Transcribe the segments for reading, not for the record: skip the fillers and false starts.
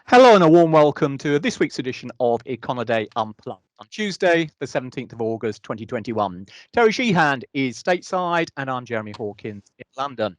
Hello and a warm welcome to this week's edition of Econoday Unplugged on Tuesday, the 17th of August 2021. Terry Sheehan is stateside and I'm Jeremy Hawkins in London.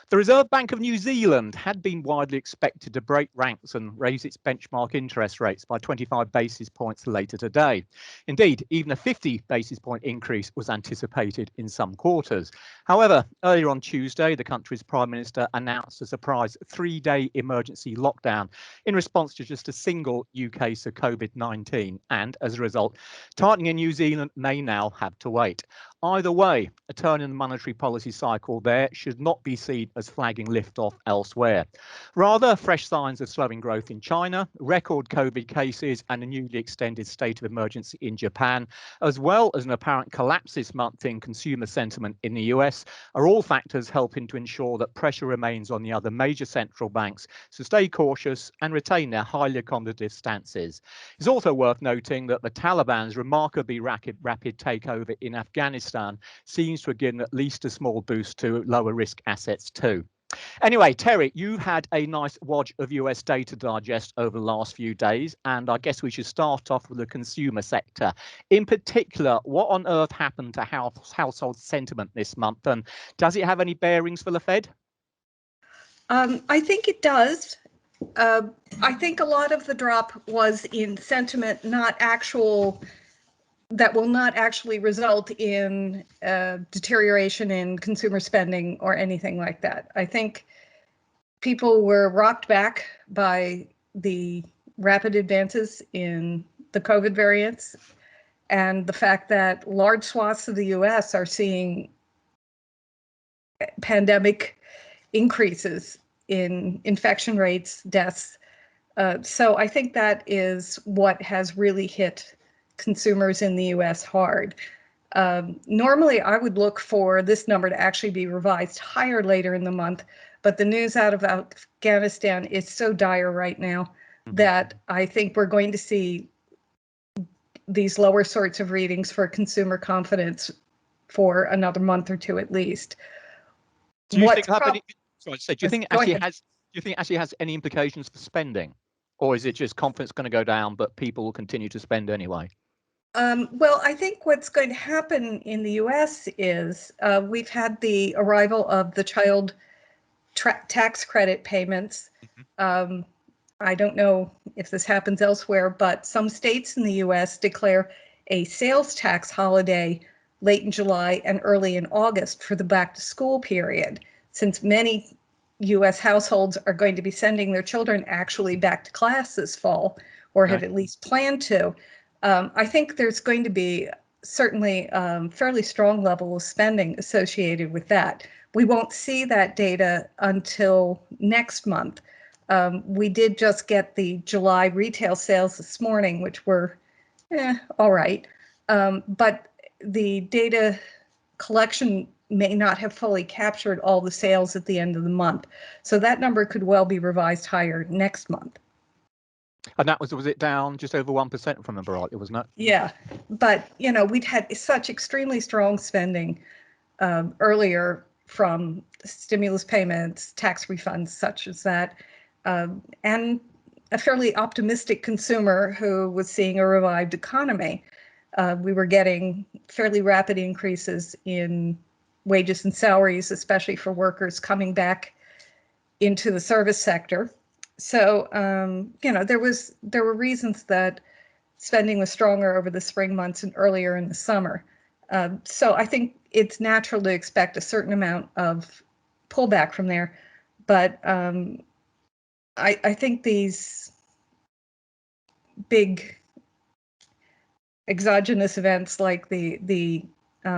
The Reserve Bank of New Zealand had been widely expected to break ranks and raise its benchmark interest rates by 25 basis points later today. Indeed, even a 50 basis point increase was anticipated in some quarters. However, earlier on Tuesday, the country's Prime Minister announced a surprise 3-day emergency lockdown in response to just a single UK case of COVID-19. And as a result, tightening in New Zealand may now have to wait. Either way, a turn in the monetary policy cycle there should not be seen as flagging liftoff elsewhere. Rather, fresh signs of slowing growth in China, record COVID cases, and a newly extended state of emergency in Japan, as well as an apparent collapse this month in consumer sentiment in the US, are all factors helping to ensure that pressure remains on the other major central banks to stay cautious and retain their highly accommodative stances. It's also worth noting that the Taliban's remarkably rapid takeover in Afghanistan seems to have given at least a small boost to lower risk assets too. Anyway, Terry, you've had a nice wodge of US data to digest over the last few days, and I guess we should start off with the consumer sector. In particular, what on earth happened to household sentiment this month, and does it have any bearings for the Fed? I think it does. I think a lot of the drop was in sentiment, that will not actually result in deterioration in consumer spending or anything like that. I think people were rocked back by the rapid advances in the COVID variants and the fact that large swaths of the US are seeing pandemic increases in infection rates, deaths. So I think that is what has really hit consumers in the US hard. Normally, I would look for this number to actually be revised higher later in the month, but the news out of Afghanistan is so dire right now that I think we're going to see these lower sorts of readings for consumer confidence for another month or two at least. Do you think it actually has any implications for spending, or is it just confidence going to go down, but people will continue to spend anyway? Well, I think what's going to happen in the US is we've had the arrival of the child tax credit payments. I don't know if this happens elsewhere, but some states in the US declare a sales tax holiday late in July and early in August for the back to school period, since many US households are going to be sending their children actually back to class this fall, or have at least planned to. I think there's going to be certainly fairly strong level of spending associated with that. We won't see that data until next month. We did just get the July retail sales this morning, which were all right. But the data collection may not have fully captured all the sales at the end of the month. So that number could well be revised higher next month. And that was it down just over 1%, if I remember rightly, wasn't it? Yeah, but we'd had such extremely strong spending earlier from stimulus payments, tax refunds, such as that, and a fairly optimistic consumer who was seeing a revived economy. We were getting fairly rapid increases in wages and salaries, especially for workers coming back into the service sector. So, there were reasons that spending was stronger over the spring months and earlier in the summer. So I think it's natural to expect a certain amount of pullback from there. But I think these big exogenous events like the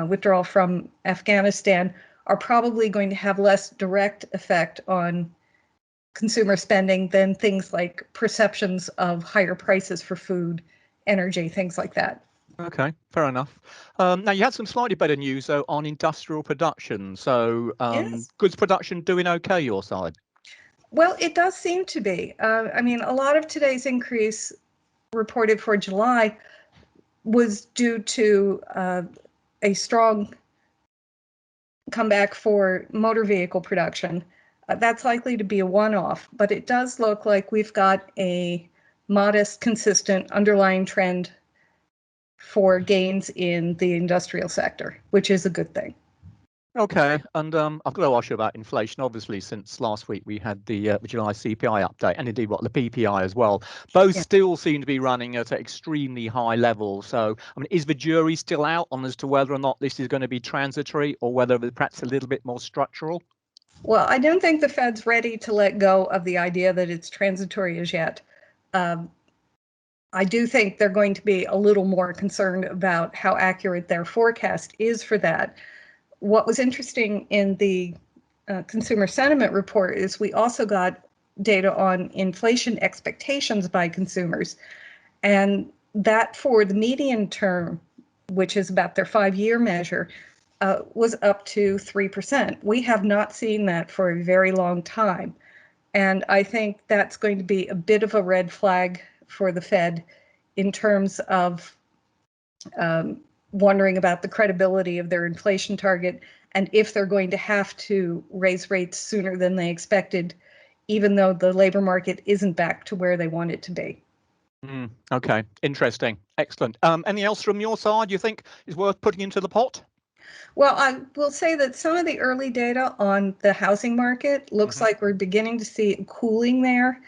withdrawal from Afghanistan are probably going to have less direct effect on consumer spending than things like perceptions of higher prices for food, energy, things like that. Okay, fair enough. Now, you had some slightly better news though on industrial production. So Yes. goods production doing okay your side? Well, it does seem to be. I mean, a lot of today's increase reported for July was due to a strong comeback for motor vehicle production. That's likely to be a one-off, but it does look like we've got a modest, consistent underlying trend for gains in the industrial sector, which is a good thing. Okay, and I've got to ask you about inflation. Obviously, since last week we had the July CPI update, and indeed the PPI as well. Both still seem to be running at extremely high levels. So, I mean, is the jury still out on as to whether or not this is going to be transitory, or whether it's perhaps a little bit more structural? Well, I don't think the Fed's ready to let go of the idea that it's transitory as yet. I do think they're going to be a little more concerned about how accurate their forecast is for that. What was interesting in the consumer sentiment report is we also got data on inflation expectations by consumers. And that for the median term, which is about their 5-year measure, was up to 3%. We have not seen that for a very long time. And I think that's going to be a bit of a red flag for the Fed in terms of wondering about the credibility of their inflation target and if they're going to have to raise rates sooner than they expected, even though the labor market isn't back to where they want it to be. Okay, interesting. Excellent. Anything else from your side you think is worth putting into the pot? Well, I will say that some of the early data on the housing market looks like we're beginning to see cooling there.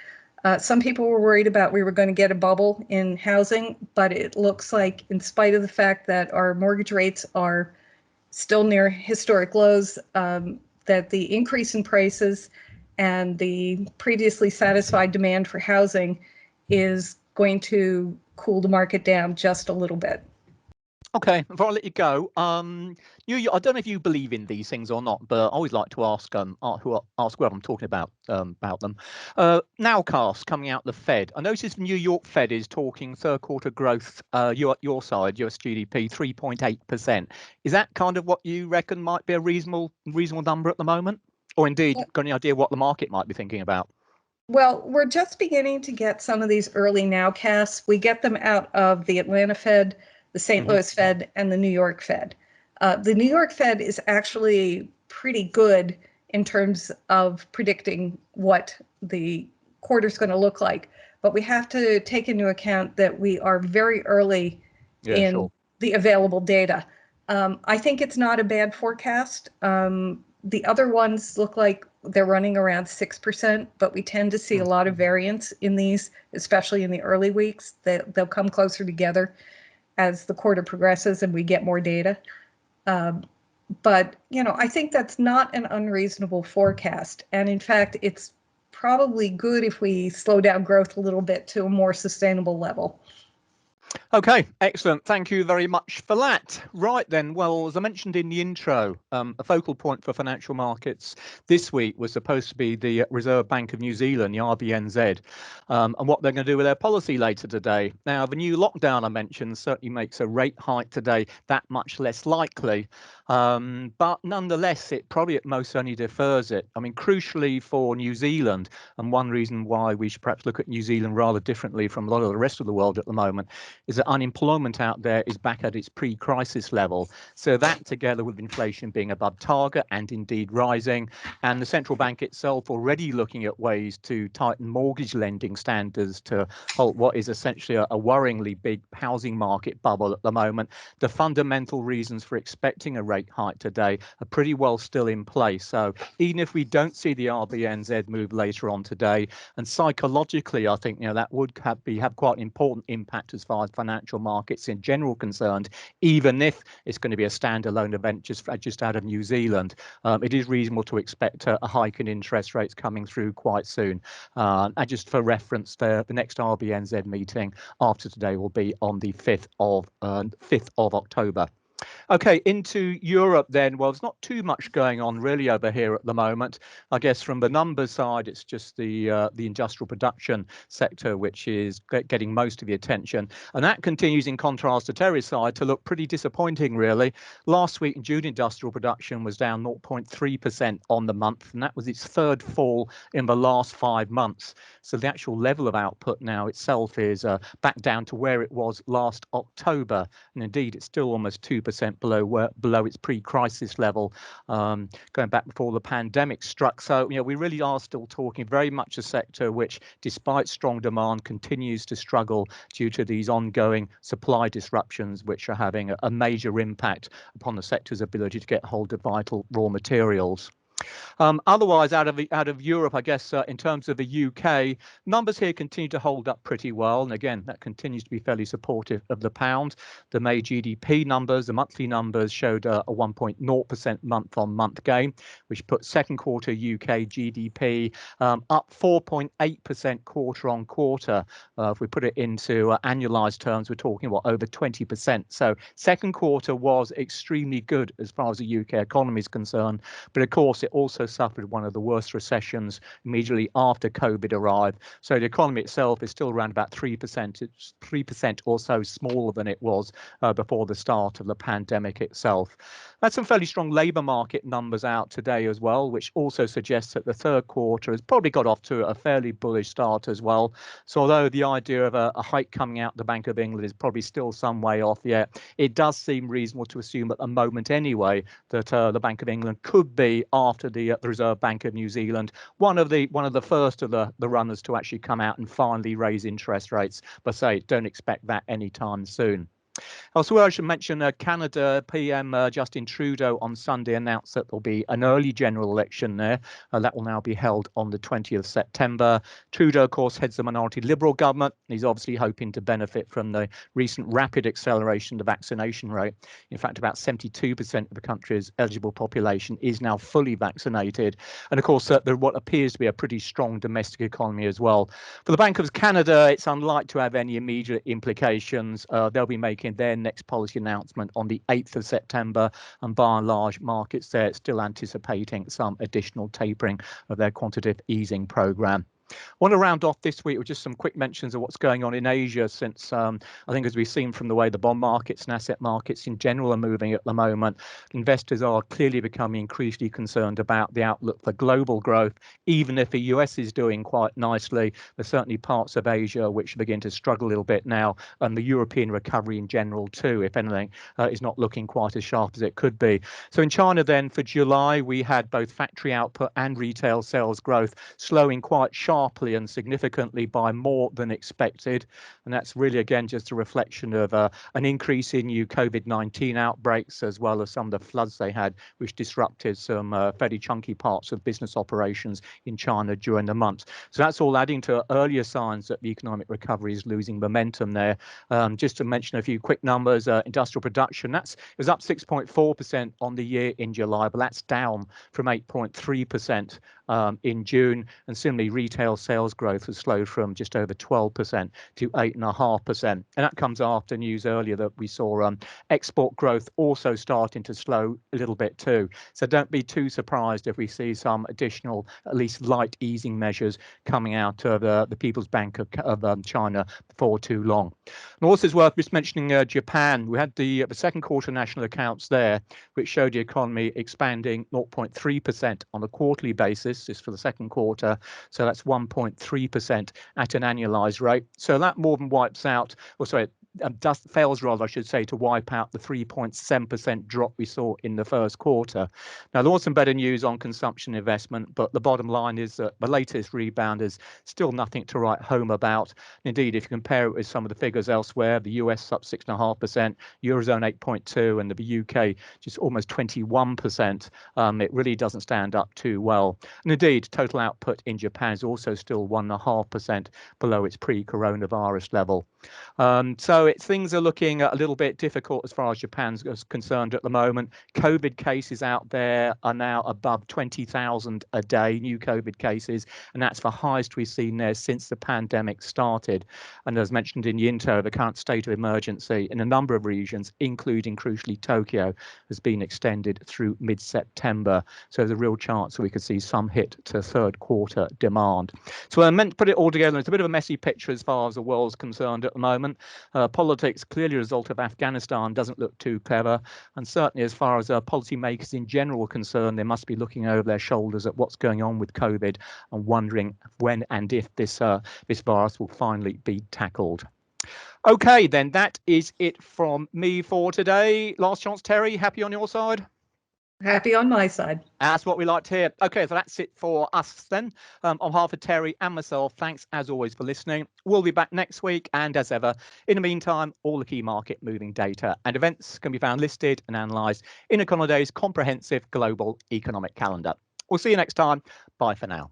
Some people were worried about we were going to get a bubble in housing, but it looks like, in spite of the fact that our mortgage rates are still near historic lows, that the increase in prices and the previously satisfied demand for housing is going to cool the market down just a little bit. Okay, before I let you go, I don't know if you believe in these things or not, but I always like to ask whoever I'm talking about them. Nowcast coming out the Fed. I noticed the New York Fed is talking third quarter growth. Your side, US GDP 3.8%. Is that kind of what you reckon might be a reasonable number at the moment, or indeed got any idea what the market might be thinking about? Well, we're just beginning to get some of these early nowcasts. We get them out of the Atlanta Fed, the St. Louis Fed, and the New York Fed. The New York Fed is actually pretty good in terms of predicting what the quarter's going to look like. But we have to take into account that we are very early in the available data. I think it's not a bad forecast. The other ones look like they're running around 6%, but we tend to see a lot of variance in these, especially in the early weeks. They'll come closer together as the quarter progresses and we get more data. But, I think that's not an unreasonable forecast. And in fact, it's probably good if we slow down growth a little bit to a more sustainable level. Okay, excellent. Thank you very much for that. Right then, well, as I mentioned in the intro, a focal point for financial markets this week was supposed to be the Reserve Bank of New Zealand, the RBNZ, and what they're going to do with their policy later today. Now, the new lockdown I mentioned certainly makes a rate hike today that much less likely, but nonetheless, it probably at most only defers it. I mean, crucially for New Zealand, and one reason why we should perhaps look at New Zealand rather differently from a lot of the rest of the world at the moment, is that unemployment out there is back at its pre-crisis level. So that, together with inflation being above target and indeed rising, and the central bank itself already looking at ways to tighten mortgage lending standards to halt what is essentially a worryingly big housing market bubble at the moment, the fundamental reasons for expecting a rate hike today are pretty well still in place. So even if we don't see the RBNZ move later on today, and psychologically, I think that would have quite an important impact as far as financial markets in general concerned, even if it's going to be a standalone event just out of New Zealand. It is reasonable to expect a hike in interest rates coming through quite soon. And just for reference, the next RBNZ meeting after today will be on the 5th of October. Okay, into Europe then. Well, there's not too much going on really over here at the moment. I guess from the numbers side, it's just the industrial production sector which is getting most of the attention, and that continues, in contrast to Terry's side, to look pretty disappointing really. Last week in June, industrial production was down 0.3% on the month, and that was its third fall in the last 5 months. So the actual level of output now itself is back down to where it was last October, and indeed it's still almost 2% 2% below its pre-crisis level, going back before the pandemic struck. So, we really are still talking very much a sector which, despite strong demand, continues to struggle due to these ongoing supply disruptions, which are having a major impact upon the sector's ability to get hold of vital raw materials. Otherwise, out of Europe, I guess in terms of the UK, numbers here continue to hold up pretty well. And again, that continues to be fairly supportive of the pound. The May GDP numbers, the monthly numbers, showed a 1.0% month-on-month gain, which put second quarter UK GDP up 4.8% quarter-on-quarter. If we put it into annualized terms, we're talking over 20%. So second quarter was extremely good as far as the UK economy is concerned. But of course, it also suffered one of the worst recessions immediately after COVID arrived. So the economy itself is still around about 3%. It's 3% or so smaller than it was before the start of the pandemic itself. That's some fairly strong labour market numbers out today as well, which also suggests that the third quarter has probably got off to a fairly bullish start as well. So although the idea of a hike coming out the Bank of England is probably still some way off yet, it does seem reasonable to assume at the moment anyway that the Bank of England could be, after the Reserve Bank of New Zealand, one of the first of the runners to actually come out and finally raise interest rates. But say, don't expect that anytime soon. Elsewhere, I should mention Canada PM Justin Trudeau on Sunday announced that there'll be an early general election there. That will now be held on the 20th of September. Trudeau, of course, heads the minority Liberal government. He's obviously hoping to benefit from the recent rapid acceleration of the vaccination rate. In fact, about 72% of the country's eligible population is now fully vaccinated. And of course, what appears to be a pretty strong domestic economy as well. For the Bank of Canada, it's unlikely to have any immediate implications. They'll be making their next policy announcement on the 8th of September, and by and large, markets there still anticipating some additional tapering of their quantitative easing program. I want to round off this week with just some quick mentions of what's going on in Asia, since I think, as we've seen from the way the bond markets and asset markets in general are moving at the moment, investors are clearly becoming increasingly concerned about the outlook for global growth. Even if the US is doing quite nicely, there's certainly parts of Asia which begin to struggle a little bit now, and the European recovery in general too, if anything, is not looking quite as sharp as it could be. So in China then, for July, we had both factory output and retail sales growth slowing quite sharply and significantly by more than expected. And that's really, again, just a reflection of an increase in new COVID-19 outbreaks, as well as some of the floods they had, which disrupted some fairly chunky parts of business operations in China during the month. So that's all adding to earlier signs that the economic recovery is losing momentum there. Just to mention a few quick numbers, industrial production, it was up 6.4% on the year in July, but that's down from 8.3% in June. And similarly, retail sales growth has slowed from just over 12% to 8.5%. And that comes after news earlier that we saw export growth also starting to slow a little bit too. So don't be too surprised if we see some additional, at least light easing measures coming out of the People's Bank of China before too long. And also it's worth just mentioning Japan. We had the second quarter national accounts there, which showed the economy expanding 0.3% on a quarterly basis, just for the second quarter. So that's 1.3% at an annualized rate. So that more than wipes out, or sorry, fails rather, I should say, to wipe out the 3.7% drop we saw in the first quarter. Now, there was some better news on consumption investment, but the bottom line is that the latest rebound is still nothing to write home about. Indeed, if you compare it with some of the figures elsewhere, the US up 6.5%, Eurozone 8.2%, and the UK just almost 21%, it really doesn't stand up too well. And indeed, total output in Japan is also still 1.5% below its pre-coronavirus level. So things are looking a little bit difficult as far as Japan's concerned at the moment. COVID cases out there are now above 20,000 a day, new COVID cases, and that's the highest we've seen there since the pandemic started. And as mentioned in the intro, the current state of emergency in a number of regions, including crucially Tokyo, has been extended through mid-September. So there's a real chance that we could see some hit to third quarter demand. So I meant to put it all together. It's a bit of a messy picture as far as the world's concerned at the moment. Politics, clearly a result of Afghanistan, doesn't look too clever. And certainly as far as policymakers in general are concerned, they must be looking over their shoulders at what's going on with COVID and wondering when and if this virus will finally be tackled. Okay, then that is it from me for today. Last chance, Terry, happy on your side? Happy on my side. That's what we like to hear. Okay, so that's it for us then. On behalf of Terry and myself, thanks as always for listening. We'll be back next week. And as ever, in the meantime, all the key market moving data and events can be found listed and analysed in Econoday's comprehensive global economic calendar. We'll see you next time. Bye for now.